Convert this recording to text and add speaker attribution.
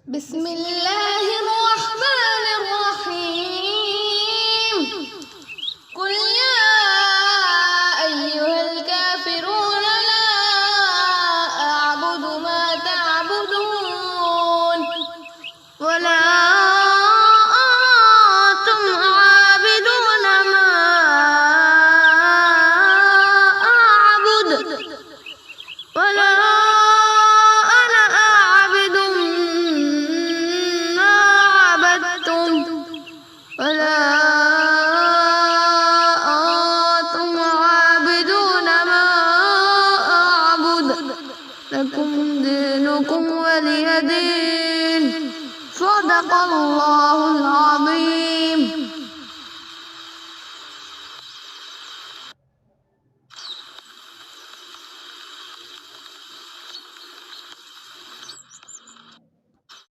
Speaker 1: بسم الله الرحمن الرحيم. قل يا أيها الكافرون لا أعبد ما تعبدون ولا أنتم عابدون ما أعبد ولا أنا عابد ما عبدتم ولا أنتم عابدون ما أعبد لكم دينكم ولي دين. صدق الله العظيم.